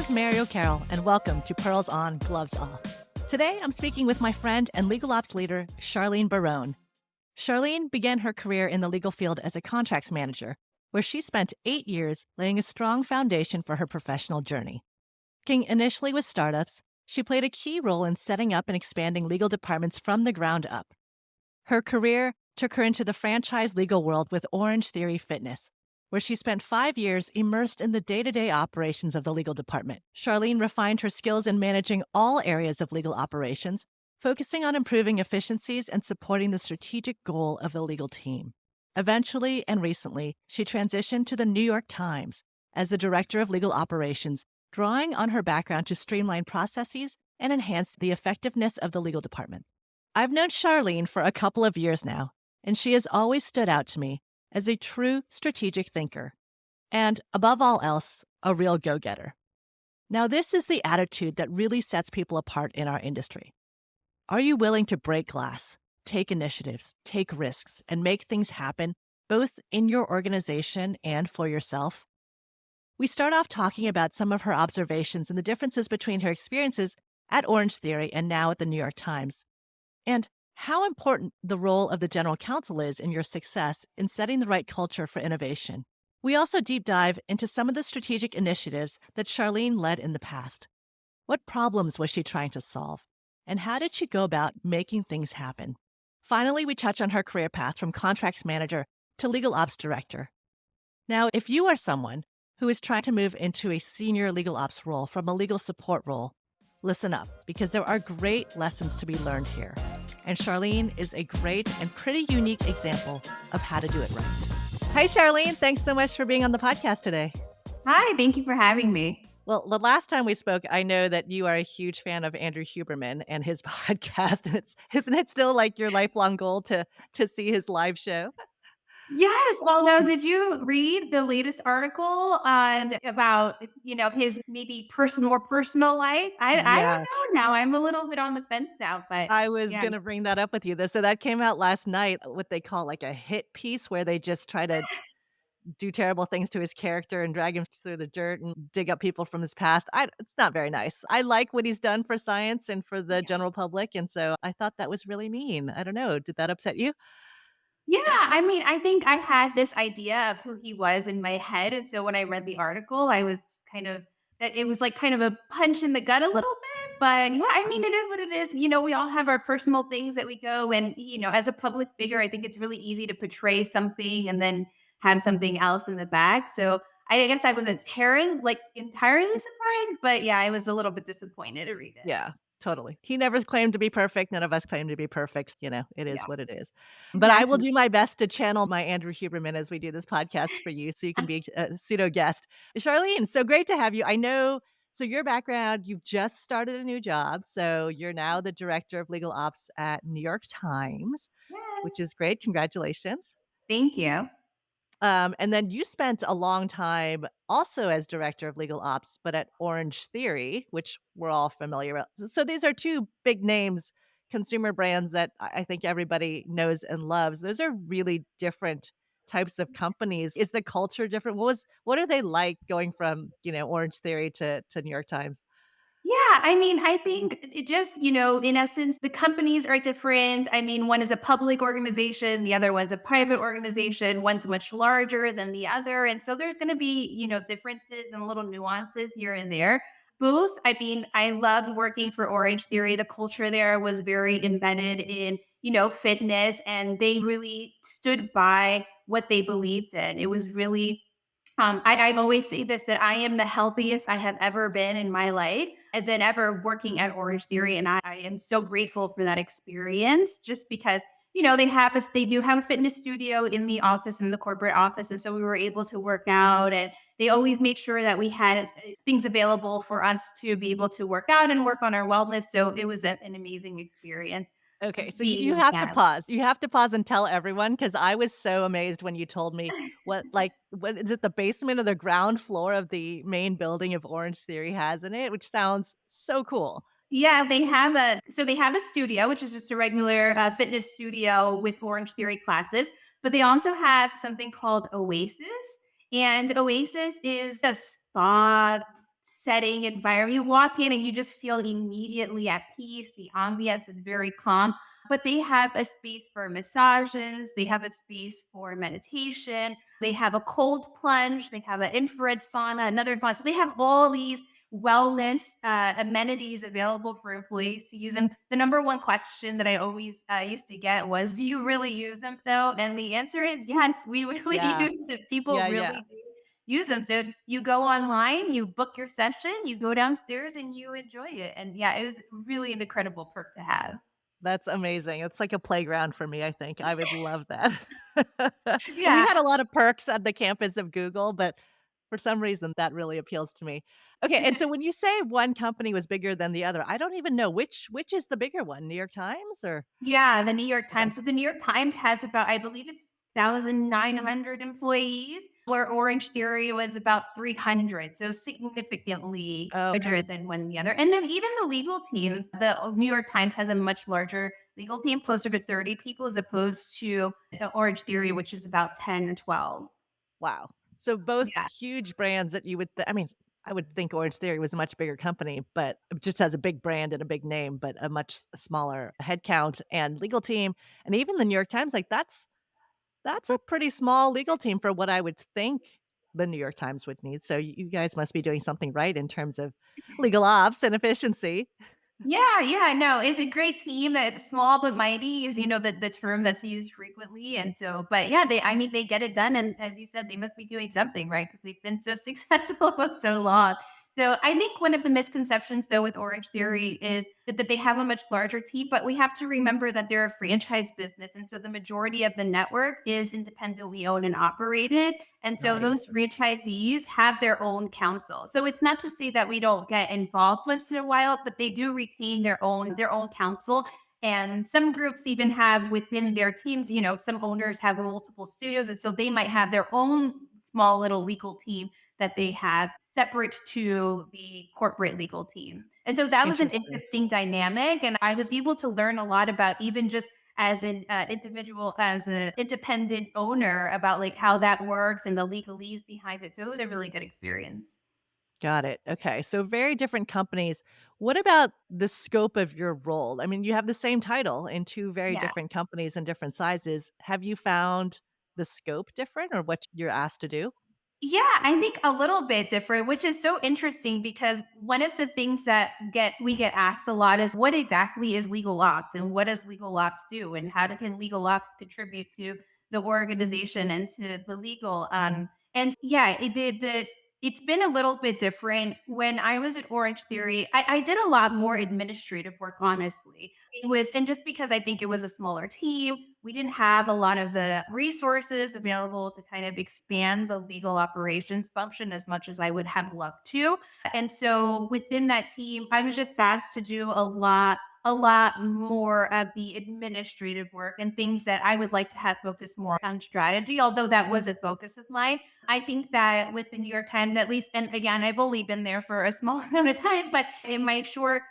is Mary O'Carroll, and welcome to Pearls On, Gloves Off. Today, I'm speaking with my friend and legal ops leader, Charlene Barone. Charlene began her career in the legal field as a contracts manager, where she spent 8 years laying a strong foundation for her professional journey. Working initially with startups, she played a key role in setting up and expanding legal departments from the ground up. Her career took her into the franchise legal world with Orange Theory Fitness, where she spent 5 years immersed in the day-to-day operations of the legal department. Charlene refined her skills in managing all areas of legal operations, focusing on improving efficiencies and supporting the strategic goal of the legal team. Eventually and recently, she transitioned to the New York Times as the director of legal operations, drawing on her background to streamline processes and enhance the effectiveness of the legal department. I've known Charlene for a couple of years now, and she has always stood out to me as a true strategic thinker, and above all else, a real go-getter. Now, this is the attitude that really sets people apart in our industry. Are you willing to break glass, take initiatives, take risks, and make things happen, both in your organization and for yourself? We start off talking about some of her observations and the differences between her experiences at Orange Theory and now at the New York Times, and how important the role of the general counsel is in your success in setting the right culture for innovation. We also deep dive into some of the strategic initiatives that Charlene led in the past. What problems was she trying to solve? And how did she go about making things happen? Finally, we touch on her career path from contracts manager to legal ops director. Now, if you are someone who is trying to move into a senior legal ops role from a legal support role, listen up, because there are great lessons to be learned here. And Charlene is a great and pretty unique example of how to do it right. Hi, Charlene. Thanks so much for being on the podcast today. Hi, thank you for having me. Well, the last time we spoke, I know that you are a huge fan of Andrew Huberman and his podcast. And isn't it still like your lifelong goal to see his live show? Yes. Although, did you read the latest article on about his maybe more personal life? I don't Yeah, know now. I'm a little bit on the fence now, but I was yeah. going to bring that up with you. So that came out last night, what they call like a hit piece, where they just try to do terrible things to his character and drag him through the dirt and dig up people from his past. It's not very nice. I like what he's done for science and for the general public, and so I thought that was really mean. I don't know. Did that upset you? Yeah, I mean, I think I had this idea of who he was in my head, and so when I read the article, I was kind of that it was like kind of a punch in the gut a little bit. But yeah, I mean, it is what it is. We all have our personal things that we go and as a public figure, I think it's really easy to portray something and then have something else in the back. So I guess I wasn't entirely surprised, but yeah, I was a little bit disappointed to read it. Yeah, totally. He never claimed to be perfect. None of us claim to be perfect. It is Yeah, what it is. But I will exactly. do my best to channel my Andrew Huberman as we do this podcast for you so you can be a pseudo guest. Charlene, so great to have you. I know. So your background, you've just started a new job. So you're now the director of legal ops at New York Times, which Yes. is great. Congratulations. Thank you. And then you spent a long time also as director of legal ops, but at Orange Theory, which we're all familiar with. So these are two big names, consumer brands that I think everybody knows and loves. Those are really different types of companies. Is the culture different? What are they like going from, Orange Theory to New York Times? Yeah, I mean, I think it just, in essence, the companies are different. I mean, one is a public organization, the other one's a private organization, one's much larger than the other. And so there's going to be, differences and little nuances here and there. Both, I mean, I loved working for Orange Theory. The culture there was very embedded in, fitness, and they really stood by what they believed in. It was really I always say this that I am the healthiest I have ever been in my life and then ever working at Orange Theory. And I am so grateful for that experience just because, they do have a fitness studio in the office, in the corporate office. And so we were able to work out and they always made sure that we had things available for us to be able to work out and work on our wellness. So it was an amazing experience Okay, so you being, have to yeah. pause. You have to pause and tell everyone because I was so amazed when you told me what is it, the basement or the ground floor of the main building of Orange Theory has in it, which sounds so cool. Yeah, they have a studio, which is just a regular fitness studio with Orange Theory classes, but they also have something called Oasis, and Oasis is a spa setting environment. You walk in and you just feel immediately at peace. The ambiance is very calm, but they have a space for massages, they have a space for meditation, they have a cold plunge, they have an infrared sauna, another sauna. So they have all these wellness amenities available for employees to use. And the number one question that I always used to get was, "Do you really use them, though?" And the answer is yes, we really Yeah. use them. People Yeah, yeah. really do use them. So you go online, you book your session, you go downstairs, and you enjoy it. And yeah, it was really an incredible perk to have. That's amazing. It's like a playground for me, I think. I would love that. We Yeah. had a lot of perks at the campus of Google, but for some reason, that really appeals to me. Okay, and so when you say one company was bigger than the other, I don't even know which is the bigger one, New York Times or Yeah, the New York okay. Times. So the New York Times has about, I believe it's 1,900 employees, where Orange Theory was about 300. So significantly Oh, larger than one and the other. And then even the legal teams, the New York Times has a much larger legal team, closer to 30 people, as opposed to Orange Theory, which is about 10 or 12. wow. So both Yeah. huge brands that you would I mean, I would think Orange Theory was a much bigger company, but it just has a big brand and a big name, but a much smaller headcount and legal team, and even the New York Times, like, that's a pretty small legal team for what I would think the New York Times would need, so you guys must be doing something right in terms of legal ops and efficiency. Yeah, yeah, no, it's a great team. It's small but mighty is, the term that's used frequently. And so, but yeah, I mean, they get it done. And as you said, they must be doing something, right? Because they've been so successful for so long. So I think one of the misconceptions though with Orange Theory is that they have a much larger team, but we have to remember that they're a franchise business. And so the majority of the network is independently owned and operated. And so Right. those franchisees have their own counsel. So it's not to say that we don't get involved once in a while, but they do retain their own counsel. And some groups even have within their teams, some owners have multiple studios. And so they might have their own small little legal team that they have separate to the corporate legal team. And so that was an Interesting. interesting dynamic. And I was able to learn a lot about even just as an individual, as an independent owner about like how that works and the legalese behind it. So it was a really good experience. Got it. Okay. So very different companies. What about the scope of your role? I mean, you have the same title in two very Yeah. different companies and different sizes. Have you found the scope different or what you're asked to do? Yeah, I think a little bit different, which is so interesting because one of the things that we get asked a lot is what exactly is legal ops and what does legal ops do and can legal ops contribute to the organization and to the legal and yeah, it's been a little bit different. When I was at Orange Theory, I did a lot more administrative work, honestly. It was, and just because I think it was a smaller team, we didn't have a lot of the resources available to kind of expand the legal operations function as much as I would have loved to. And so within that team, I was just asked to do a lot more of the administrative work and things that I would like to have focused more on strategy, although that was a focus of mine. I think that with the New York Times, at least, and again, I've only been there for a small amount of time, but in my short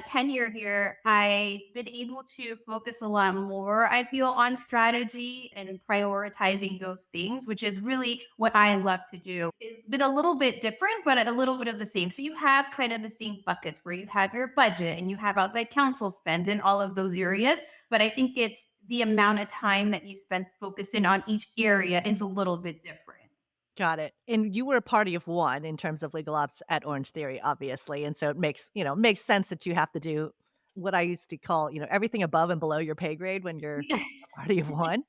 tenure here, I've been able to focus a lot more, I feel, on strategy and prioritizing those things, which is really what I love to do. It's been a little bit different, but a little bit of the same. So you have kind of the same buckets where you have your budget and you have outside counsel spend in all of those areas. But I think it's the amount of time that you spend focusing on each area is a little bit different. Got it. And you were a party of one in terms of legal ops at Orange Theory, obviously. And so it makes sense that you have to do what I used to call, everything above and below your pay grade when you're a party of one.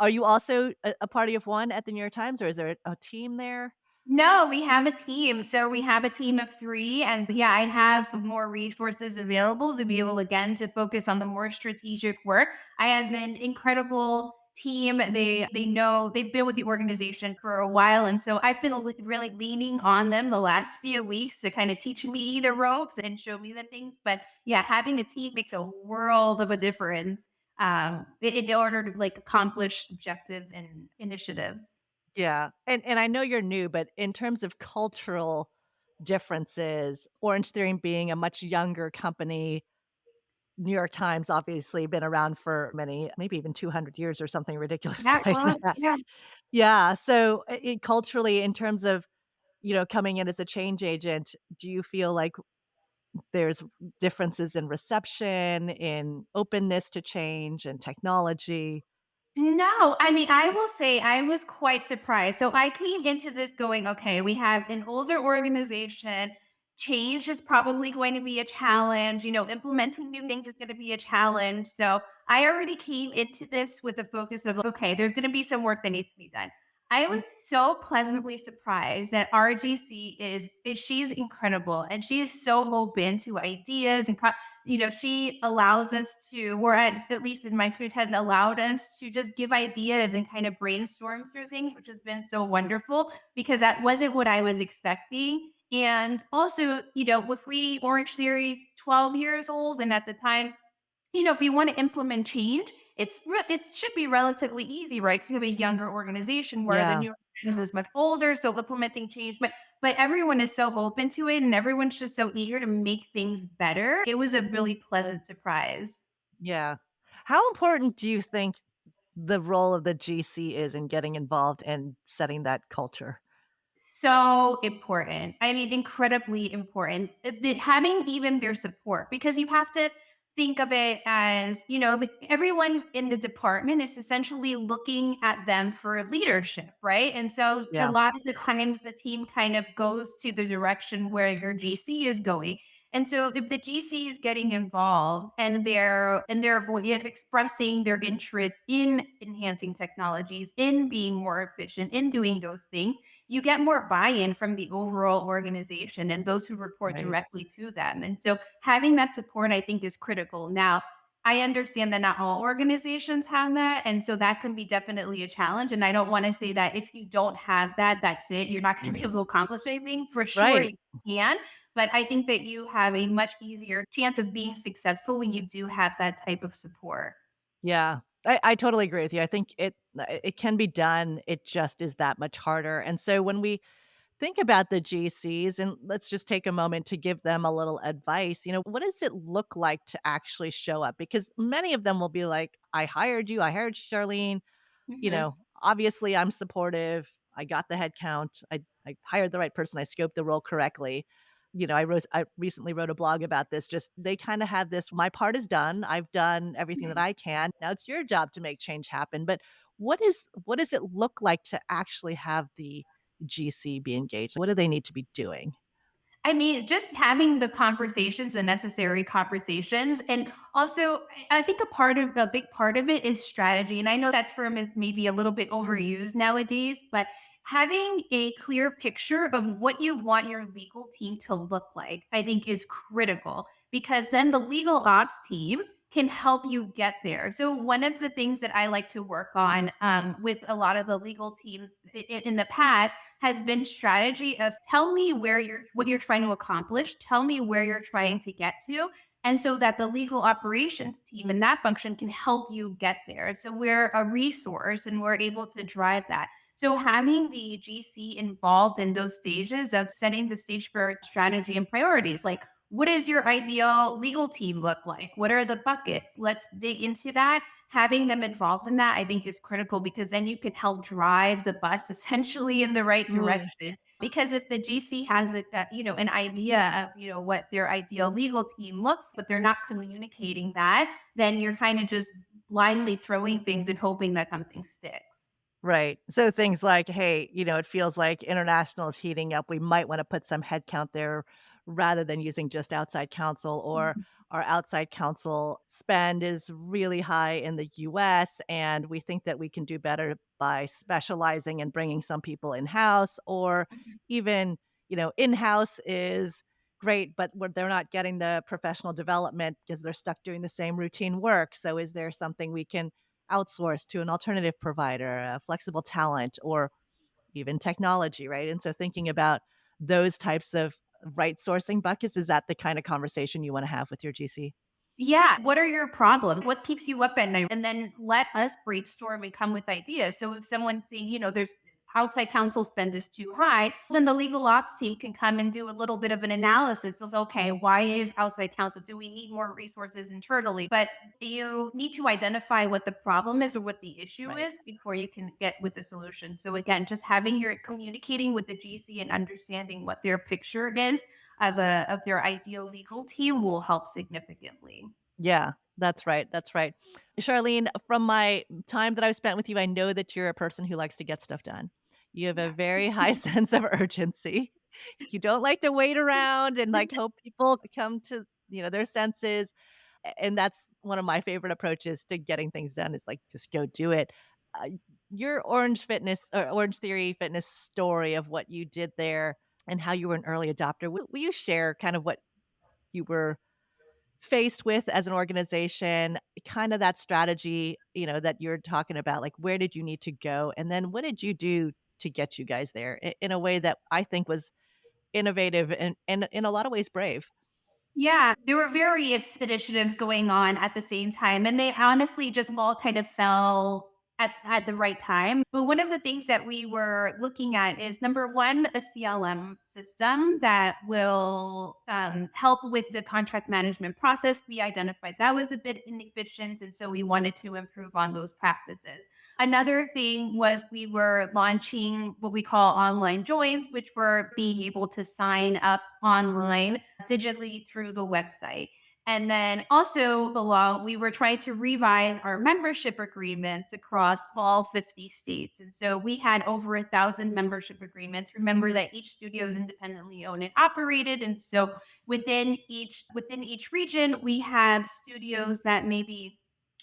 Are you also a party of one at the New York Times, or is there a team there? No, we have a team. So we have a team of 3, and yeah, I have more resources available to be able, again, to focus on the more strategic work. I have an incredible team. They know they've been with the organization for a while, and so I've been really leaning on them the last few weeks to kind of teach me the ropes and show me the things. But yeah, having a team makes a world of a difference in order to like accomplish objectives and initiatives. Yeah, and I know you're new, but in terms of cultural differences, Orange Theory being a much younger company, New York Times obviously been around for many, maybe even 200 years or something ridiculous Yeah, like well, that. yeah. Yeah, so, culturally, in terms of, coming in as a change agent, do you feel like there's differences in reception, in openness to change and technology? No, I mean, I will say I was quite surprised. So I came into this going, okay, we have an older organization. Change is probably going to be a challenge. Implementing new things is going to be a challenge. So I already came into this with a focus of, okay, there's going to be some work that needs to be done. I was so pleasantly surprised that RGC she's incredible and she is so open to ideas and she allows us to, whereas at least in my experience, has allowed us to just give ideas and kind of brainstorm through things, which has been so wonderful because that wasn't what I was expecting. And also, if we Orange Theory 12 years old, and at the time, if you want to implement change, it should be relatively easy, right? Because you have a younger organization where the Yeah. New York Times is much older, so implementing change, but everyone is so open to it, and everyone's just so eager to make things better. It was a really pleasant surprise. Yeah. How important do you think the role of the GC is in getting involved and setting that culture? So important. I mean, incredibly important. Having even their support, because you have to think of it as, everyone in the department is essentially looking at them for leadership, right? And so a Yeah, lot of the times the team kind of goes to the direction where your GC is going. And so if the GC is getting involved and expressing their interest in enhancing technologies, in being more efficient, in doing those things, you get more buy-in from the overall organization and those who report right. directly to them. And so having that support, I think, is critical. Now, I understand that not all organizations have that. And so that can be definitely a challenge. And I don't want to say that if you don't have that, that's it. You're not going to be able to accomplish anything. For sure, Right. you can. But I think that you have a much easier chance of being successful when you do have that type of support. Yeah. I totally agree with you. I think it can be done. It just is that much harder. And so when we think about the GCs, and let's just take a moment to give them a little advice. What does it look like to actually show up? Because many of them will be like, I hired you, I hired Charlene. Mhm. Obviously I'm supportive. I got the head count. I hired the right person. I scoped the role correctly. I recently wrote a blog about this. Just they kind of have this, my part is done. I've done everything that I can. Now it's your job to make change happen. But what does it look like to actually have the GC be engaged? What do they need to be doing? I mean, just having the conversations, the necessary conversations. And also, I think a big part of it is strategy. And I know that term is maybe a little bit overused nowadays, but having a clear picture of what you want your legal team to look like, I think is critical because then the legal ops team can help you get there. So one of the things that I like to work on with a lot of the legal teams in the past has been strategy of tell me what you're trying to accomplish, tell me where you're trying to get to, and so that the legal operations team and that function can help you get there. So we're a resource and we're able to drive that. So having the GC involved in those stages of setting the stage for strategy and priorities, like what does your ideal legal team look like? What are the buckets? Let's dig into that. Having them involved in that, I think, is critical because then you can help drive the bus essentially in the right Mm, direction. Because if the GC has an idea of what their ideal legal team looks, but they're not communicating that, then you're kind of just blindly throwing things and hoping that something sticks. right. So things like, hey, it feels like international is heating up. We might want to put some headcount there rather than using just outside counsel, or our outside counsel spend is really high in the US and we think that we can do better by specializing and bringing some people in-house, or even, in-house is great, but they're not getting the professional development because they're stuck doing the same routine work. So is there something we can outsource to an alternative provider, a flexible talent, or even technology, right? And so thinking about those types of right sourcing buckets, is that the kind of conversation you want to have with your GC? Yeah. What are your problems? What keeps you up at night? And then let us brainstorm and come with ideas. So if someone's saying, there's outside counsel spend is too high, then the legal ops team can come and do a little bit of an analysis of, okay, why is outside counsel? Do we need more resources internally? But you need to identify what the problem is or what the issue Right. is before you can get with the solution. So again, just having your communicating with the GC and understanding what their picture is of their ideal legal team will help significantly. Yeah, that's right. That's right. Charlene, from my time that I've spent with you, I know that you're a person who likes to get stuff done. You have a Yeah. very high sense of urgency. You don't like to wait around and like hope people come to, their senses. And that's one of my favorite approaches to getting things done is like just go do it. Uh, your Orange Theory fitness story of what you did there and how you were an early adopter. Will you share kind of what you were faced with as an organization, kind of that strategy, that you're talking about, like where did you need to go? And then what did you do to get you guys there in a way that I think was innovative and in a lot of ways brave? Yeah, there were various initiatives going on at the same time, and they honestly just all kind of fell at the right time. But one of the things that we were looking at is number one, a CLM system that will help with the contract management process. We identified that was a bit inefficient, and so we wanted to improve on those practices. Another thing was we were launching what we call online joins, which were being able to sign up online digitally through the website. And then also along, we were trying to revise our membership agreements across all 50 states. And so we had over 1,000 membership agreements. Remember that each studio is independently owned and operated. And so within each region, we have studios that maybe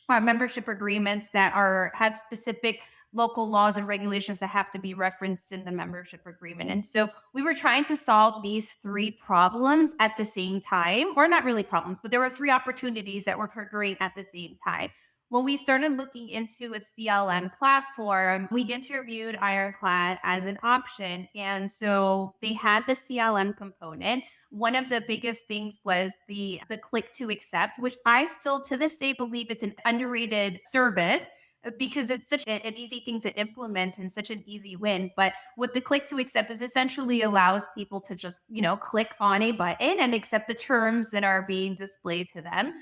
membership agreements that have specific local laws and regulations that have to be referenced in the membership agreement. And so we were trying to solve these three problems at the same time, or not really problems, but there were three opportunities that were occurring at the same time. When we started looking into a CLM platform, we interviewed Ironclad as an option. And so they had the CLM component. One of the biggest things was the click to accept, which I still to this day believe it's an underrated service because it's such an easy thing to implement and such an easy win. But what the click to accept is essentially allows people to just, click on a button and accept the terms that are being displayed to them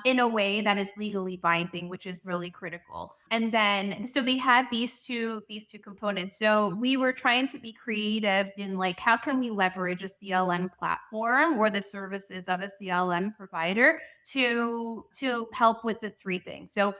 in a way that is legally binding, which is really critical. And then, so they had these two components. So we were trying to be creative in like, how can we leverage a CLM platform or the services of a CLM provider to help with the three things. So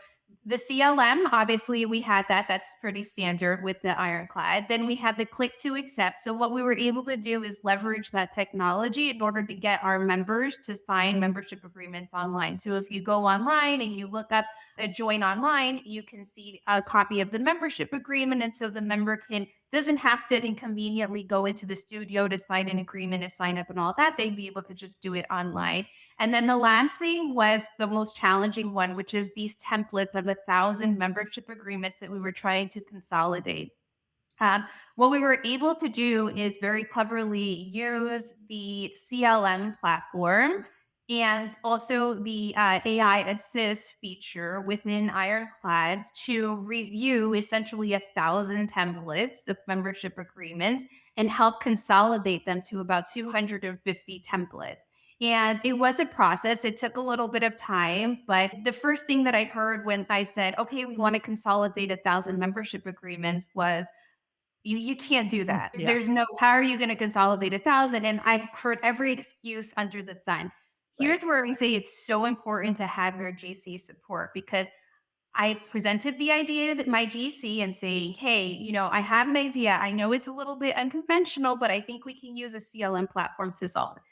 the CLM, obviously, we had that. That's pretty standard with the Ironclad. Then we had the click to accept. So, what we were able to do is leverage that technology in order to get our members to sign membership agreements online. So, if you go online and you look up a join online, you can see a copy of the membership agreement. And so the member doesn't have to inconveniently go into the studio to sign an agreement and sign up and all that. They'd be able to just do it online. And then the last thing was the most challenging one, which is these templates of 1,000 membership agreements that we were trying to consolidate. What we were able to do is very cleverly use the CLM platform and also the AI assist feature within Ironclad to review essentially 1,000 templates of membership agreements and help consolidate them to about 250 templates. And it was a process. It took a little bit of time, but the first thing that I heard when I said, okay, we want to consolidate 1,000 membership agreements was, you can't do that. Yeah. There's no how are you gonna consolidate 1,000? And I've heard every excuse under the sun. Right. Here's where we say it's so important to have your GC support because I presented the idea to my GC and saying, hey, I have an idea. I know it's a little bit unconventional, but I think we can use a CLM platform to solve it.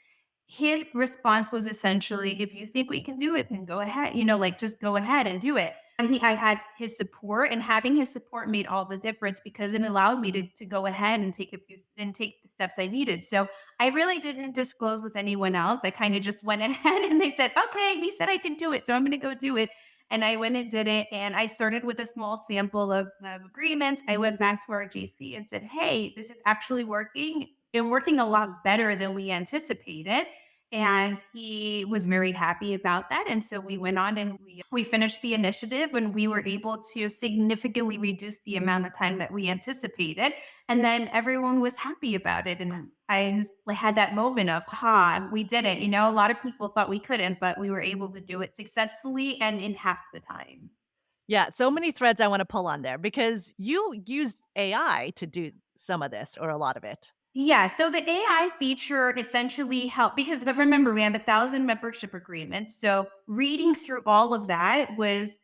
His response was essentially, if you think we can do it, then go ahead, like just go ahead and do it. I had his support, and having his support made all the difference because it allowed me to go ahead and take the steps I needed. So I really didn't disclose with anyone else. I kind of just went ahead and they said, okay, we said I can do it. So I'm going to go do it. And I went and did it. And I started with a small sample of agreements. I went back to our GC and said, hey, this is actually working and working a lot better than we anticipated. And he was very happy about that. And so we went on and we finished the initiative and we were able to significantly reduce the amount of time that we anticipated. And then everyone was happy about it. And had that moment of, ha, we did it. You know, a lot of people thought we couldn't, but we were able to do it successfully and in half the time. Yeah, so many threads I wanna pull on there because you used AI to do some of this or a lot of it. Yeah, so the AI feature essentially helped because remember we have 1,000 membership agreements. So reading through all of that was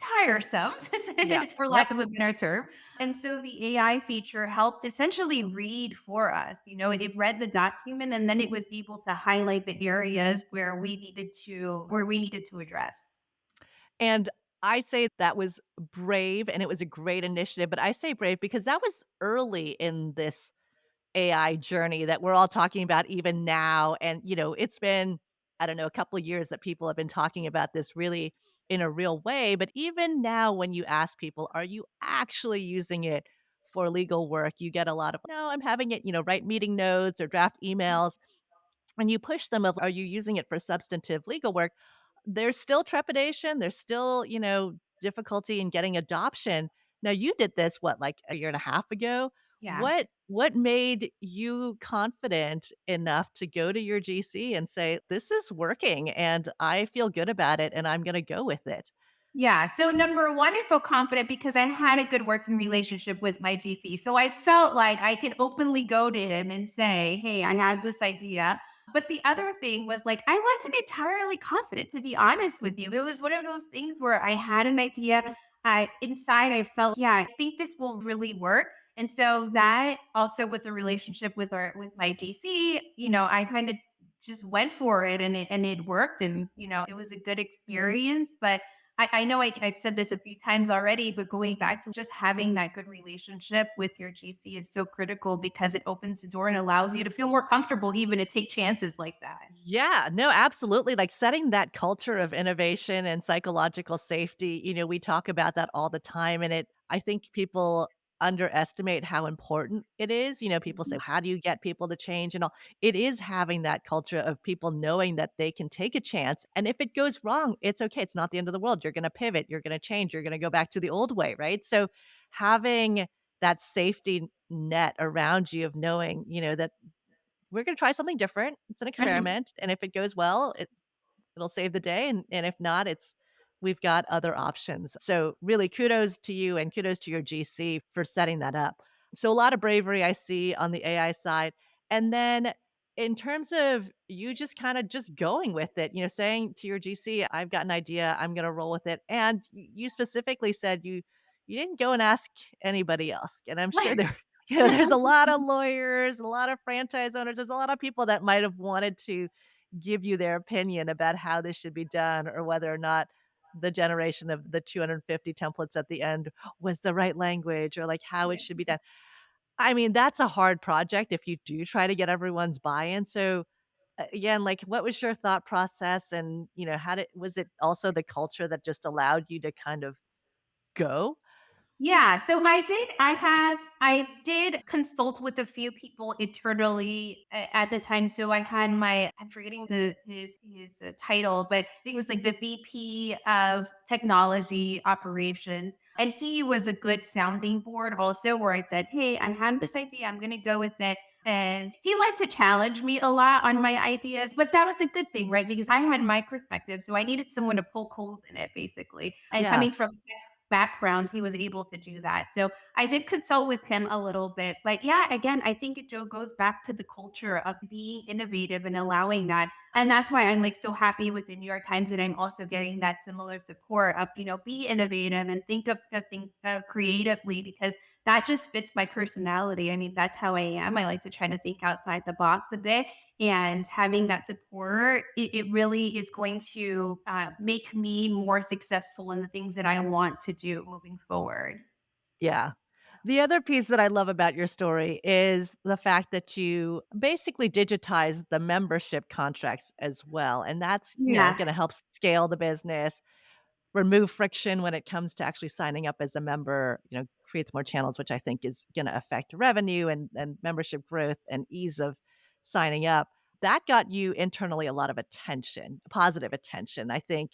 tiresome, to Yeah. say for Yep. lack of a better term. And so the AI feature helped essentially read for us. You know, it read the document and then it was able to highlight the areas where we needed to address. And I say that was brave and it was a great initiative, but I say brave because that was early in this AI journey that we're all talking about even now. And, it's been, I don't know, a couple of years that people have been talking about this really in a real way. But even now, when you ask people, are you actually using it for legal work? You get a lot of, no, I'm having it, write meeting notes or draft emails. And you push them of, are you using it for substantive legal work? There's still trepidation, there's still, difficulty in getting adoption. Now you did this, what, like a year and a half ago? Yeah. What made you confident enough to go to your GC and say, "This is working and I feel good about it and I'm gonna go with it"? Yeah. So number one, I feel confident because I had a good working relationship with my GC. So I felt like I could openly go to him and say, hey, I have this idea. But the other thing was like, I wasn't entirely confident, to be honest with you. It was one of those things where I had an idea. I felt, yeah, I think this will really work. And so that also was a relationship with my GC. You know, I kind of just went for it and it worked. And, you know, it was a good experience. But I know I've said this a few times already, but going back to just having that good relationship with your GC is so critical because it opens the door and allows you to feel more comfortable even to take chances like that. Yeah, no, absolutely. Like setting that culture of innovation and psychological safety, we talk about that all the time. And I think people underestimate how important it is. People say, Mhm. how do you get people to change and all? It is having that culture of people knowing that they can take a chance. And if it goes wrong, it's okay. It's not the end of the world. You're going to pivot, you're going to change, you're going to go back to the old way. Right. So having that safety net around you of knowing, that we're gonna try something different. It's an experiment, and if it goes well, it'll save the day, and if not, we've got other options. So, really kudos to you and kudos to your GC for setting that up. So, a lot of bravery I see on the AI side, and then in terms of you just kinda just going with it, saying to your GC, "I've got an idea, I'm gonna roll with it," and you specifically said you didn't go and ask anybody else, and I'm sure there there's a lot of lawyers, a lot of franchise owners, there's a lot of people that might have wanted to give you their opinion about how this should be done or whether or not the generation of the 250 templates at the end was the right language or like how it Yeah. should be done. I mean, that's a hard project if you do try to get everyone's buy-in. So again, like what was your thought process and, how did was it also the culture that just allowed you to kind of go? Yeah, so I did consult with a few people internally at the time. So I had I'm forgetting his title, but I think it was like the VP of technology operations. And he was a good sounding board also where I said, "Hey, I have this idea. I'm going to go with it." And he liked to challenge me a lot on my ideas, but that was a good thing, right? Because I had my perspective. So I needed someone to poke holes in it, basically. And Yeah. coming from background, he was able to do that. So I did consult with him a little bit. But yeah, again, I think it goes back to the culture of being innovative and allowing that. And that's why I'm like so happy with the New York Times that I'm also getting that similar support of, you know, be innovative and think of things creatively because that just fits my personality. I mean, that's how I am. I like to try to think outside the box a bit. And having that support, it really is going to make me more successful in the things that I want to do moving forward. Yeah. The other piece that I love about your story is the fact that you basically digitize the membership contracts as well. And that's, Yeah. going to help scale the business, remove friction when it comes to actually signing up as a member, creates more channels, which I think is going to affect revenue and membership growth and ease of signing up. That got you internally a lot of attention, positive attention. I think,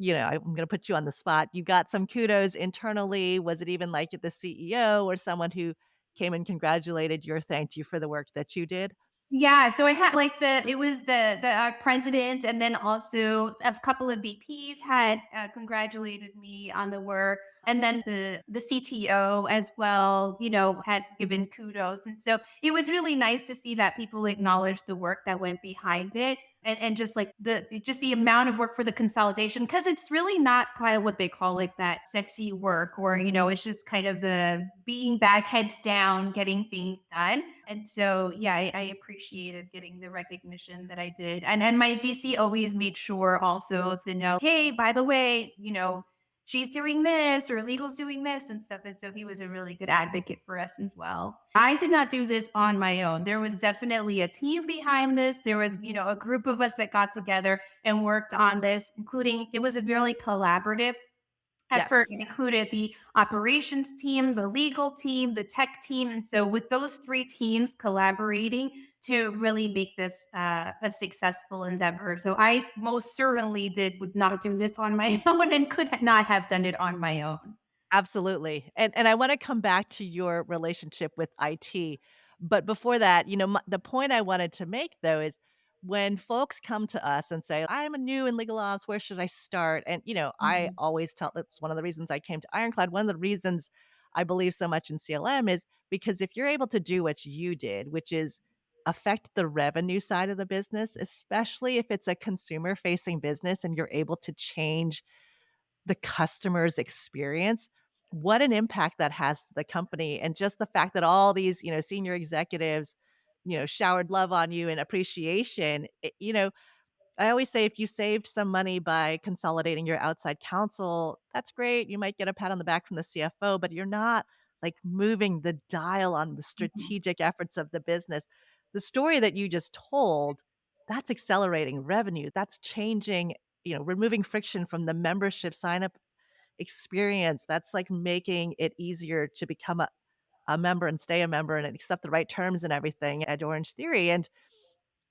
I'm gonna put you on the spot. You got some kudos internally. Was it even like the CEO or someone who came and congratulated you or thanked you for the work that you did? Yeah, so I had like it was the president, and then also a couple of VPs had congratulated me on the work, and then the CTO as well, had given kudos, and so it was really nice to see that people acknowledged the work that went behind it, and just like the amount of work for the consolidation, because it's really not kind of what they call like that sexy work, or it's just kind of the being back, heads down, getting things done. And so, yeah, I appreciated getting the recognition that I did. And my GC always made sure also to know, hey, by the way, she's doing this or legal's doing this and stuff. And so he was a really good advocate for us as well. I did not do this on my own. There was definitely a team behind this. There was, a group of us that got together and worked on this, including it was a really collaborative effort. Yes. It included the operations team, the legal team, the tech team. And so, with those three teams collaborating to really make this a successful endeavor. So, most certainly would not do this on my own and could not have done it on my own. Absolutely. And I wanna come back to your relationship with IT, but before that, the point I wanted to make though is when folks come to us and say, "I'm a new in legal ops, where should I start?" And, I Mhm. always tell that's one of the reasons I came to Ironclad. One of the reasons I believe so much in CLM is because if you're able to do what you did, which is affect the revenue side of the business, especially if it's a consumer-facing business and you're able to change the customer's experience, what an impact that has to the company, and just the fact that all these, senior executives, showered love on you and appreciation, I always say if you saved some money by consolidating your outside counsel, that's great. You might get a pat on the back from the CFO, but you're not like moving the dial on the Mhm. strategic efforts of the business. The story that you just told, that's accelerating revenue. That's changing, removing friction from the membership sign up experience. That's like making it easier to become a member and stay a member and accept the right terms and everything at Orange Theory. And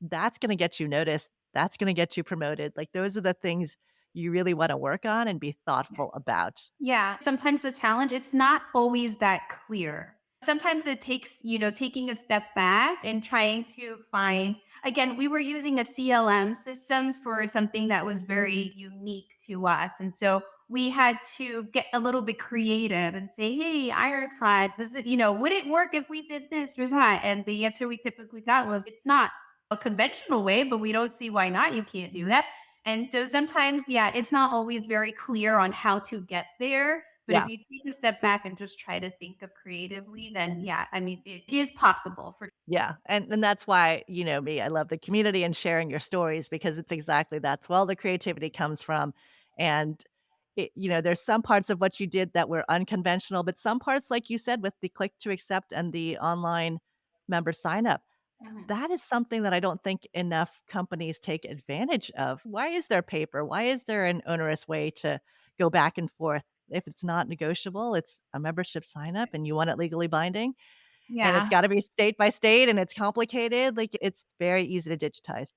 that's gonna get you noticed. That's gonna get you promoted. Like, those are the things you really wanna work on and be thoughtful about. Yeah, sometimes the challenge, it's not always that clear. Sometimes it takes, taking a step back and trying to find, again, we were using a CLM system for something that was very unique to us. And so we had to get a little bit creative and say, hey, Ironclad, would it work if we did this or that? And the answer we typically got was, it's not a conventional way, but we don't see why not. You can't do that. And so sometimes, yeah, it's not always very clear on how to get there. But if Yeah. you take a step back and just try to think of creatively, then yeah, I mean, it is possible for. Yeah, and that's why, you know me, I love the community and sharing your stories because it's exactly that's where all the creativity comes from, and there's some parts of what you did that were unconventional, but some parts, like you said, with the click to accept and the online member sign up, Mhm. that is something that I don't think enough companies take advantage of. Why is there paper? Why is there an onerous way to go back and forth? If it's not negotiable, it's a membership sign up and you want it legally binding, and it's Yeah. gotta be state by state, and it's complicated, like, it's very easy to digitize.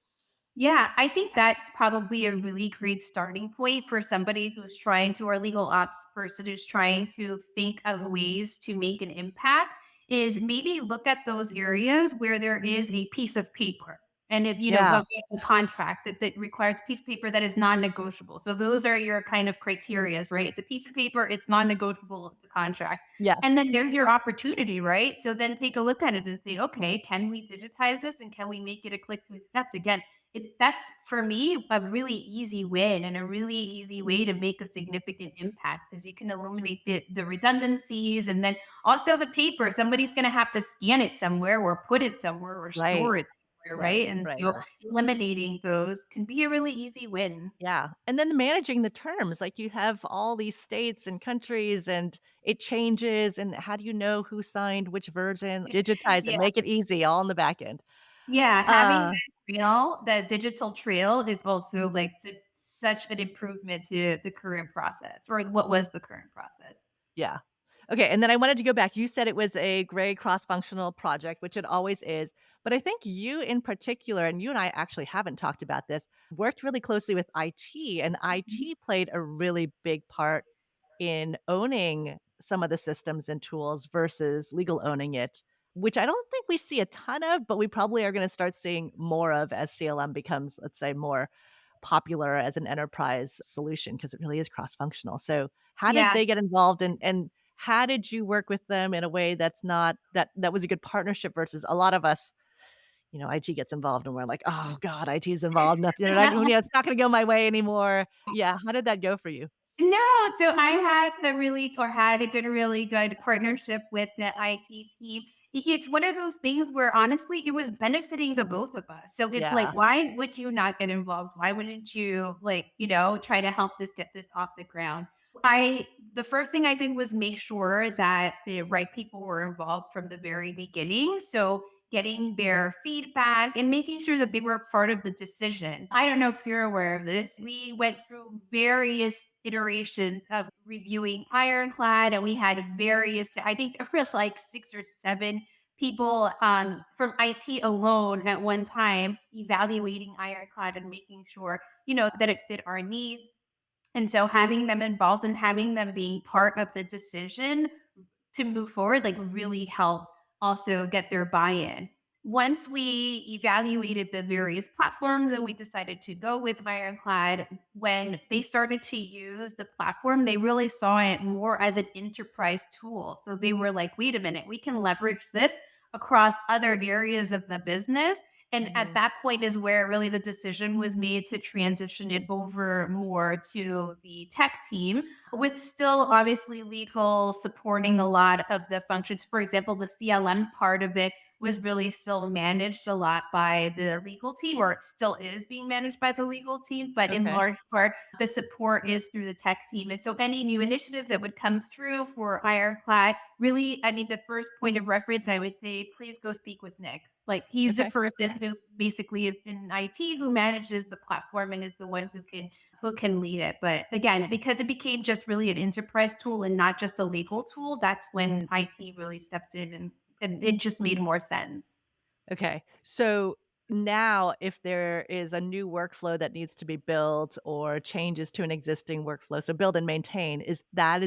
Yeah, I think that's probably a really great starting point for somebody who's trying to, or legal ops person who's trying to think of ways to make an impact, is maybe look at those areas where there is a piece of paper. And if, Yeah, a contract that requires a piece of paper that is non-negotiable. So those are your kind of criterias, right? It's a piece of paper, it's non-negotiable, it's a contract. yeah, And then there's your opportunity, right? So then take a look at it and say, okay, can we digitize this and can we make it a click to accept? Again, that's for me a really easy win and a really easy way to make a significant impact because you can eliminate the redundancies, and then also the paper. Somebody's going to have to scan it somewhere or put it somewhere or right, store it somewhere, right, right? And right. so eliminating those can be a really easy win. Yeah, and then managing the terms, like, you have all these states and countries, and it changes, and how do you know who signed which version? Digitize it, Yeah. make it easy, all in the back end. Yeah. Having Uh, that trail, that digital trail is also like such an improvement to the current process, or what was the current process. yeah. Okay, and then I wanted to go back, you said it was a great cross-functional project, which it always is, But I think you in particular, and you and I actually haven't talked about this, worked really closely with IT, and Mhm. IT played a really big part in owning some of the systems and tools versus legal owning it, which I don't think we see a ton of, but we probably are going to start seeing more of as CLM becomes, let's say, more popular as an enterprise solution because it really is cross-functional. So, how did Yeah. they get involved and how did you work with them in a way that's not that was a good partnership versus a lot of us, IT gets involved and we're like, "Oh god, IT is involved, nothing, it's not gonna go my way anymore." Yeah, how did that go for you? No, so I had the really or had a good really good partnership with the IT team. It's one of those things where honestly it was benefiting the both of us. So it's like, Yeah. why would you not get involved? Why wouldn't you like, try to help this get this off the ground? I the first thing I did was make sure that the right people were involved from the very beginning. So getting their feedback and making sure that they were part of the decisions. I don't know if you're aware of this. We went through various iterations of reviewing Ironclad, and we had various, I think there were like 6 or 7 people from IT alone at one time evaluating Ironclad and making sure, that it fit our needs. And so having them involved and having them being part of the decision to move forward, like really helped also get their buy-in. Once we evaluated the various platforms and we decided to go with Ironclad, when they started to use the platform, they really saw it more as an enterprise tool. So they were like, wait a minute, we can leverage this across other areas of the business. And at Mhm. that point is where really the decision was made to transition it over more to the tech team, with still obviously legal supporting a lot of the functions. For example, the CLM part of it was really still managed a lot by the legal team, or it still is being managed by the legal team, but in Okay. large part, the support is through the tech team. And so any new initiatives that would come through for Ironclad, really, I mean, the first point of reference, I would say, please go speak with Nick. Like he's the Okay. person who basically is in IT who manages the platform and is the one who can lead it. But again, because it became just really an enterprise tool and not just a legal tool, that's when IT really stepped in and it just made more sense. Okay. So now if there is a new workflow that needs to be built or changes to an existing workflow, so build and maintain, is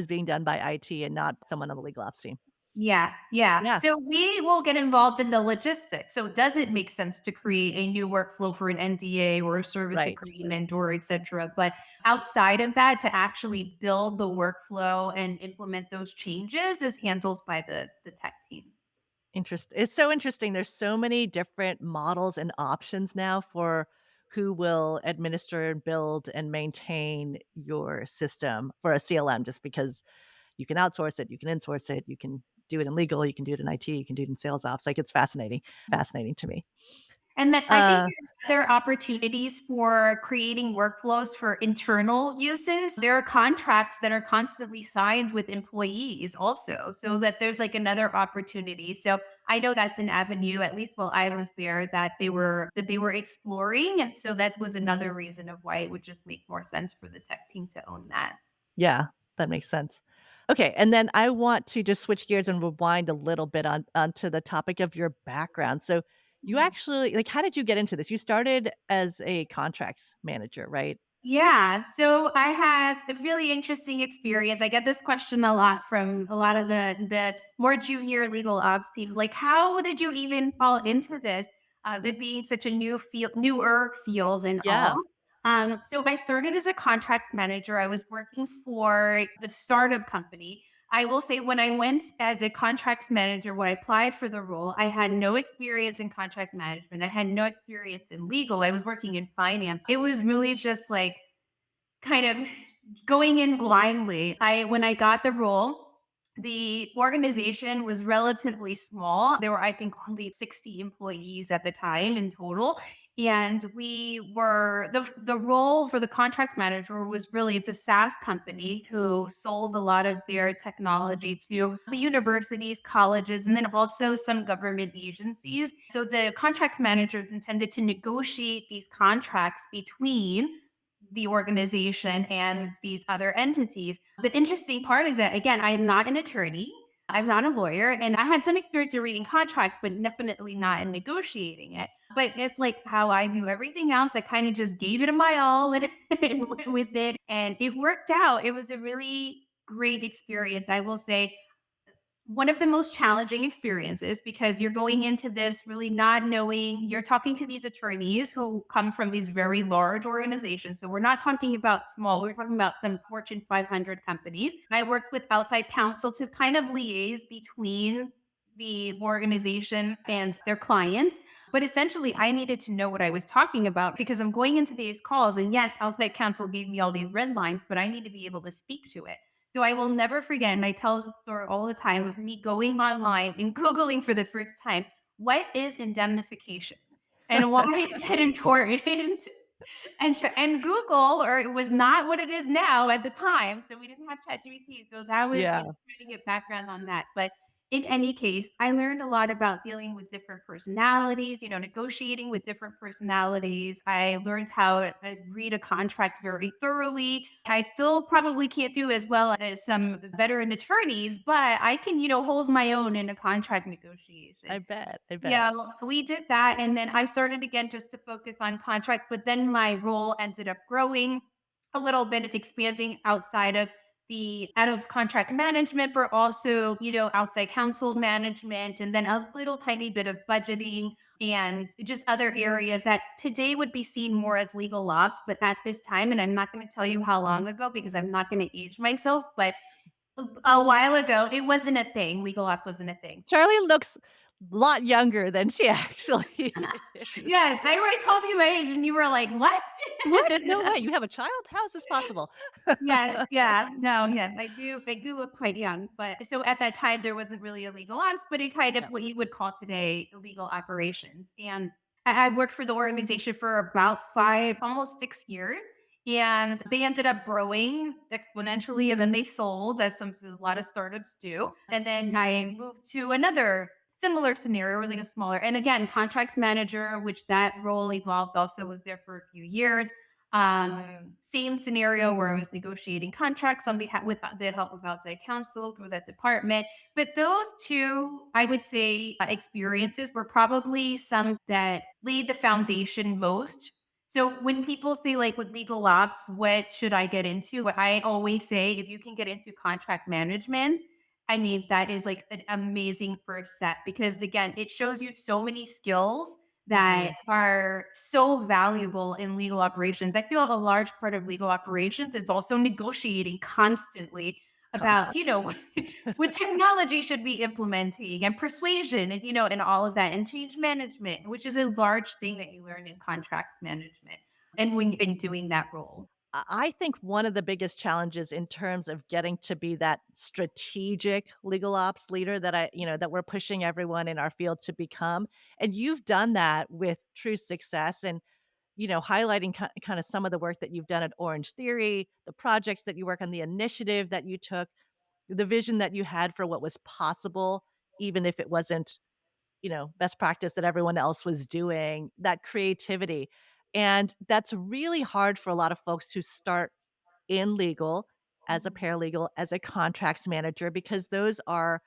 being done by IT and not someone on the legal ops team? Yeah, yeah. Yeah. So we will get involved in the logistics. So does it make sense to create a new workflow for an NDA or a service Right. agreement or et cetera? But outside of that, to actually build the workflow and implement those changes is handled by the tech team. It's so interesting. There's so many different models and options now for who will administer, build, and maintain your system for a CLM just because you can outsource it, you can insource it, you can do it in legal, you can do it in IT, you can do it in sales ops. Like it's fascinating to me. And then I think Uh, there are opportunities for creating workflows for internal uses. There are contracts that are constantly signed with employees also, so that there's like another opportunity. So I know that's an avenue, at least while I was there, that they were exploring. And so that was another reason of why it would just make more sense for the tech team to own that. yeah, that makes sense. Okay, and then I want to just switch gears and rewind a little bit onto the topic of your background. So you actually like how did you get into this? You started as a contracts manager, right? Yeah. So I had a really interesting experience. I get this question a lot from a lot of the more junior legal ops teams. Like, how did you even fall into this? It being such a newer field and all. Yeah. So I started as a contracts manager. I was working for the startup company. I will say when I went as a contracts manager, when I applied for the role, I had no experience in contract management. I had no experience in legal. I was working in finance. It was really just like kind of going in blindly. When I got the role, the organization was relatively small. There were, I think, only 60 employees at the time in total. And we were the role for the contracts manager was really it's a SaaS company who sold a lot of their technology to universities, colleges, and then also some government agencies. So the contracts managers intended to negotiate these contracts between the organization and these other entities. The interesting part is that, again, I am not an attorney. I'm not a lawyer, and I had some experience in reading contracts, but definitely not in negotiating it. But it's like how I do everything else. I kind of just gave it my all and went with it, and it worked out. It was a really great experience, I will say. One of the most challenging experiences because you're going into this really not knowing, you're talking to these attorneys who come from these very large organizations. So we're not talking about small, we're talking about some Fortune 500 companies. I worked with outside counsel to kind of liaise between the organization and their clients. But essentially, I needed to know what I was talking about because I'm going into these calls. And yes, outside counsel gave me all these red lines, but I need to be able to speak to it. So I will never forget, and I tell the story all the time of me going online and Googling for the first time, what is indemnification? And why is it important? And Google, or it was not what it is now at the time, so we didn't have ChatGPT, so that was, Yeah, trying to get background on that, but in any case, I learned a lot about dealing with different personalities, negotiating with different personalities. I learned how to read a contract very thoroughly. I still probably can't do as well as some veteran attorneys, but I can, hold my own in a contract negotiation. I bet, I bet. Yeah, we did that, and then I started again just to focus on contracts, but then my role ended up growing a little bit, expanding out of contract management, but also, outside counsel management, and then a little tiny bit of budgeting and just other areas that today would be seen more as legal ops, but at this time, and I'm not going to tell you how long ago because I'm not going to age myself, but a while ago, it wasn't a thing. Legal ops wasn't a thing. Charlie looks a lot younger than she actually is. Yes, I already told you my age, and you were like, "What?" What? No way, you have a child? How is this possible? Yes, yeah, no, yes, I do look quite young, but so at that time, there wasn't really a legal ops, but it kind of No. what you would call today illegal operations, and I worked for the organization for about 5, almost 6 years, and they ended up growing exponentially, and then they sold, as a lot of startups do, and then I moved to another similar scenario, like a smaller, and again, contracts manager, which that role evolved, also was there for a few years. Same scenario where I was negotiating contracts on behalf with the help of outside counsel through that department. But those two, I would say, experiences were probably some that laid the foundation most. So when people say like with legal ops, what should I get into? What I always say, if you can get into contract management, I mean, that is like an amazing first step because again, it shows you so many skills that Mhm. are so valuable in legal operations. I feel a large part of legal operations is also negotiating constantly about, Constantly. what technology should be implementing and persuasion and, and all of that and change management, which is a large thing that you learn in contracts management and when you've been doing that role. I think one of the biggest challenges in terms of getting to be that strategic legal ops leader that that we're pushing everyone in our field to become, and you've done that with true success and, highlighting kind of some of the work that you've done at Orange Theory, the projects that you work on, the initiative that you took, the vision that you had for what was possible, even if it wasn't, best practice that everyone else was doing, that creativity. And that's really hard for a lot of folks who start in legal as a Mhm. paralegal, as a contracts manager, because those are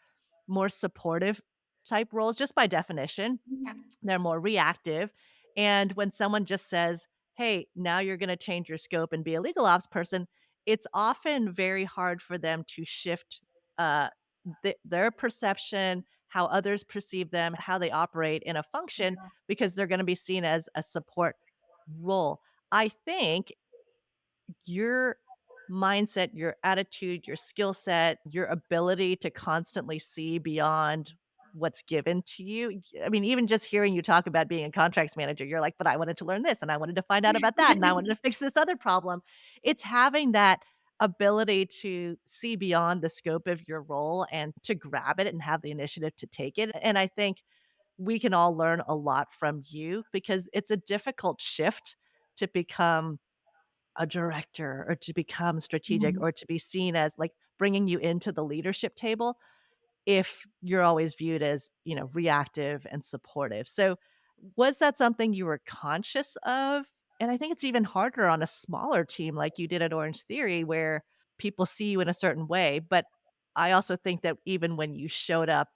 more supportive type roles just by definition. Yeah. They're more reactive. And when someone just says, "Hey, now you're gonna change your scope and be a legal ops person," it's often very hard for them to shift, uh, their perception, how others perceive them, how they operate in a function, because they're gonna be seen as a support role. I think your mindset, your attitude, your skill set, your ability to constantly see beyond what's given to you. I mean, even just hearing you talk about being a contracts manager, you're like, but I wanted to learn this and I wanted to find out about that and I wanted to fix this other problem. It's having that ability to see beyond the scope of your role and to grab it and have the initiative to take it. And I think we can all learn a lot from you because it's a difficult shift to become a director or to become strategic Mhm. or to be seen as, like, bringing you into the leadership table if you're always viewed as, reactive and supportive. So, was that something you were conscious of? And I think it's even harder on a smaller team like you did at Orange Theory where people see you in a certain way, but I also think that even when you showed up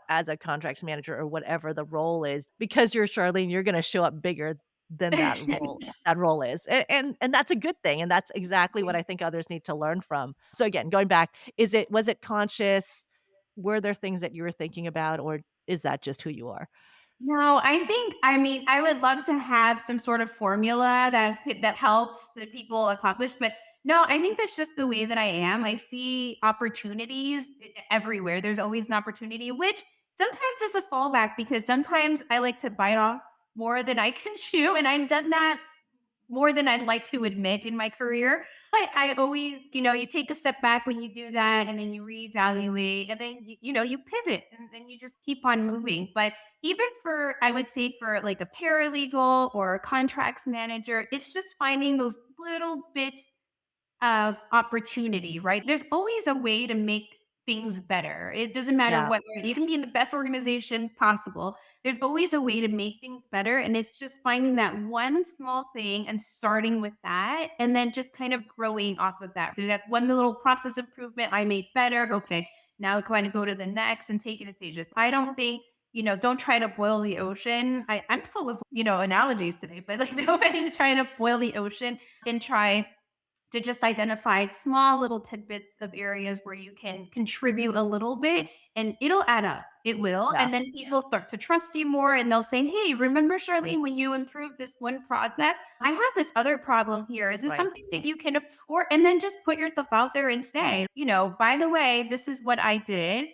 as a contracts manager or whatever the role is, because you're Charlene, you're gonna show up bigger than that role is, and that's a good thing, and that's exactly what I think others need to learn from. So again, going back, was it conscious? Were there things that you were thinking about, or is that just who you are? No, I mean, I would love to have some sort of formula that helps the people accomplish, but no, I think that's just the way that I am. I see opportunities everywhere. There's always an opportunity, which sometimes is a fallback because sometimes I like to bite off more than I can chew, and I've done that more than I'd like to admit in my career. But I always, you take a step back when you do that and then you reevaluate and then, you pivot and then you just keep on moving. But even for, I would say for like a paralegal or a contracts manager, it's just finding those little bits of opportunity, right? There's always a way to make things better. It doesn't matter Yeah, what you can be in the best organization possible. There's always a way to make things better. And it's just finding that one small thing and starting with that and then just kind of growing off of that. So that one little process improvement I made better. Okay. Now kind of go to the next and take it in stages. I don't think don't try to boil the ocean. I'm full of, analogies today, but like nobody trying to boil the ocean and try to just identify small little tidbits of areas where you can contribute a little bit and it'll add up. It will. yeah, And then people start to trust you more and they'll say, hey, remember, Charlene, when you improved this one project? I have this other problem here. Is this right. something that you can afford? And then just put yourself out there and say, by the way, this is what I did.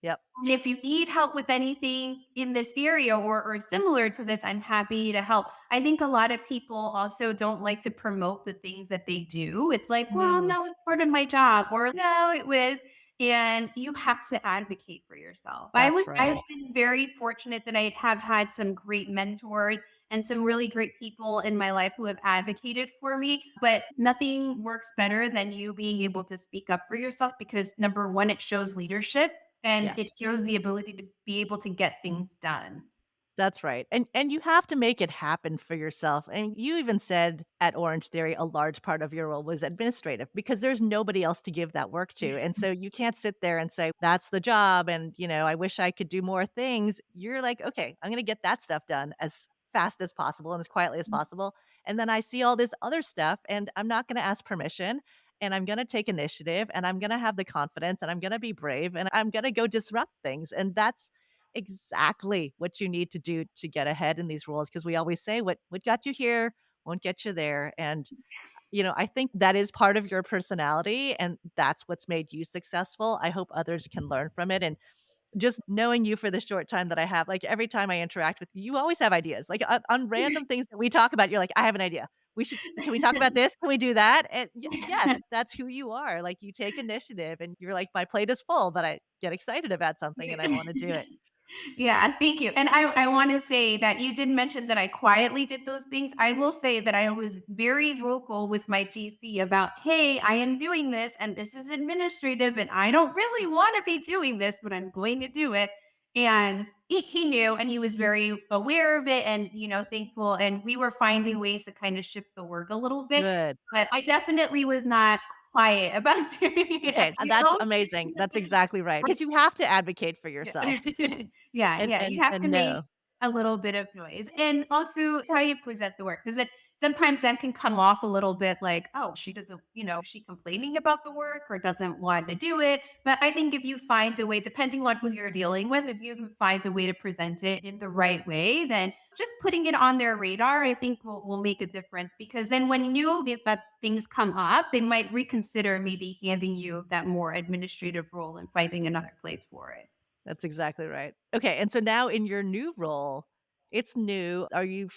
Yep, And if you need help with anything in this area or similar to this, I'm happy to help. I think a lot of people also don't like to promote the things that they do. It's like, well, mm, that was part of my job, or no, it was. And you have to advocate for yourself. that's I've right. been very fortunate that I have had some great mentors and some really great people in my life who have advocated for me. But nothing works better than you being able to speak up for yourself because number one, it shows leadership and Yes. it shows the ability to be able to get things done. That's right, and you have to make it happen for yourself, and you even said at Orange Theory a large part of your role was administrative because there's nobody else to give that work to, and so you can't sit there and say, "That's the job, and, I wish I could do more things." You're like, "Okay, I'm gonna get that stuff done as fast as possible and as quietly as possible, and then I see all this other stuff, and I'm not gonna ask permission, and I'm gonna take initiative, and I'm gonna have the confidence, and I'm gonna be brave, and I'm gonna go disrupt things," and that's exactly what you need to do to get ahead in these roles because we always say what got you here won't get you there, and, I think that is part of your personality, and that's what's made you successful. I hope others can learn from it, and just knowing you for the short time that I have, like, every time I interact with you, you always have ideas, like, on random things that we talk about, you're like, "I have an idea. Can we talk about this? Can we do that?" And yes, that's who you are, like, you take initiative, and you're like, "My plate is full, but I get excited about something, and I wanna do it." Yeah, thank you. And I want to say that you did mention that I quietly did those things. I will say that I was very vocal with my GC about, hey, I am doing this and this is administrative and I don't really want to be doing this, but I'm going to do it. And he knew and he was very aware of it and, thankful. And we were finding ways to kind of shift the work a little bit. Good. But I definitely was not quiet about doing it, Okay, that's amazing. That's exactly right, because you have to advocate for Yeah. yourself Yeah, and yeah, you and have to and make know. a little bit of noise, and also it's how you present the work, because sometimes that can come off a little bit like, "Oh, she doesn't," is she complaining about the work or doesn't want to do it? But I think if you find a way, depending on who you're dealing with, if you can find a way to present it in the right way, then just putting it on their radar, I think will make a difference, because then when that things come up, they might reconsider maybe handing you that more administrative role and finding another place for it. That's exactly right. Okay, and so now in your new role, it's new. Are you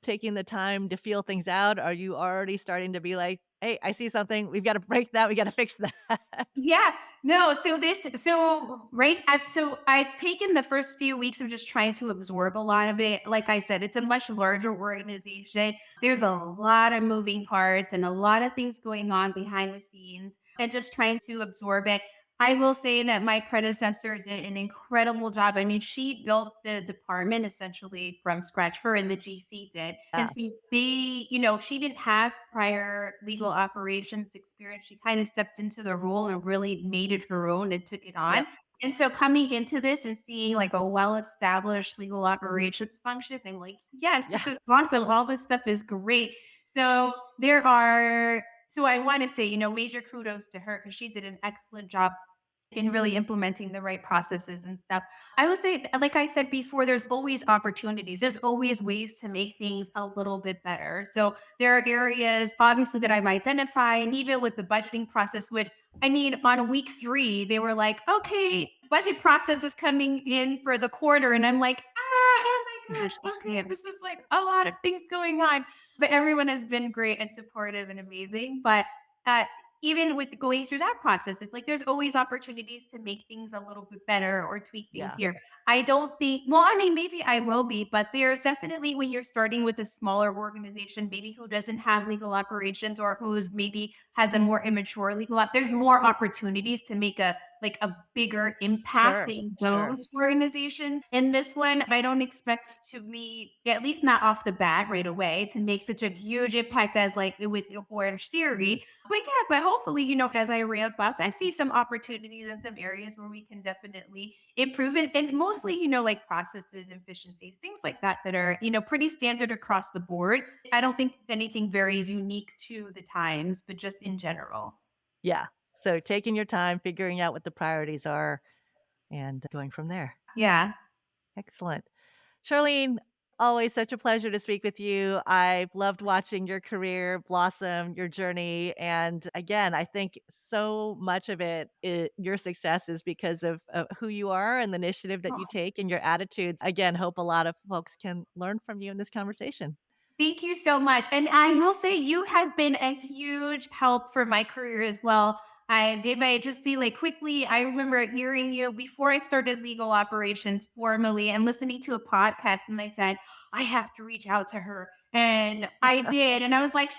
taking the time to feel things out? Are you already starting to be like, "Hey, I see something. We've gotta break that. We gotta fix that." Yes. No, so I've taken the first few weeks of just trying to absorb a lot of it. Like I said, it's a much larger organization. There's a lot of moving parts and a lot of things going on behind the scenes and just trying to absorb it. I will say that my predecessor did an incredible job. I mean, she built the department essentially from scratch. Her and the GC did. And Yeah. so she didn't have prior legal operations experience. She kind of stepped into the role and really made it her own and took it on. Yep. And so coming into this and seeing like a well-established legal operations function, I'm like, yes, Yeah. this is awesome. All this stuff is great. So so I want to say, major kudos to her because she did an excellent job in really implementing the right processes and stuff. I would say, like I said before, there's always opportunities. There's always ways to make things a little bit better. So there are areas, obviously, that I've identified, and even with the budgeting process, which I mean, on week 3, they were like, okay, budget process is coming in for the quarter. And I'm like, oh my gosh, okay, this is like a lot of things going on. But everyone has been great and supportive and amazing. But uh, even with going through that process, it's like there's always opportunities to make things a little bit better or tweak things Yeah. here. I don't think, well, I mean, maybe I will be, but there's definitely when you're starting with a smaller organization, maybe who doesn't have legal operations or who's maybe has a more immature there's more opportunities to make a bigger impact Sure. in Sure. those organizations. In this one, I don't expect to be, at least not off the bat right away, to make such a huge impact as like with Orange Theory. But yeah, but hopefully, as I ramp up, I see some opportunities in some areas where we can definitely improve it. And mostly, like processes, efficiencies, things like that are, pretty standard across the board. I don't think anything very unique to the times, but just in general. Yeah. So taking your time, figuring out what the priorities are, and going from there. Yeah. Excellent. Charlene, always such a pleasure to speak with you. I've loved watching your career blossom, your journey. And again, I think so much of your success is because of who you are and the initiative that you take and your attitudes. Again, hope a lot of folks can learn from you in this conversation. Thank you so much. And I will say you have been a huge help for my career as well. If I just see like quickly, I remember hearing you before I started legal operations formally and listening to a podcast. And I said, I have to reach out to her. And I did. And I was like,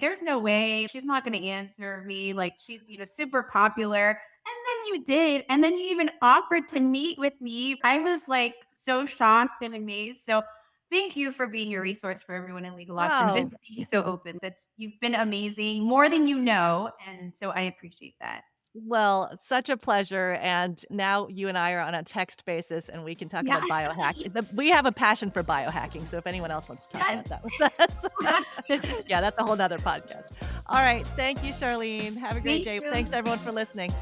there's no way she's not going to answer me. Like she's, super popular. And then you did. And then you even offered to meet with me. I was like so shocked and amazed. So thank you for being a resource for everyone in legal ops and just Oh, being so open. You've been amazing, more than you know, and so I appreciate that. well, such a pleasure. And now you and I are on a text basis and we can talk Yeah. about biohacking. We have a passion for biohacking. So if anyone else wants to talk Yes. about that with us, yeah, that's a whole nother podcast. All right. Thank you, Charlene. Have a great Thank day. you. Thanks everyone for listening.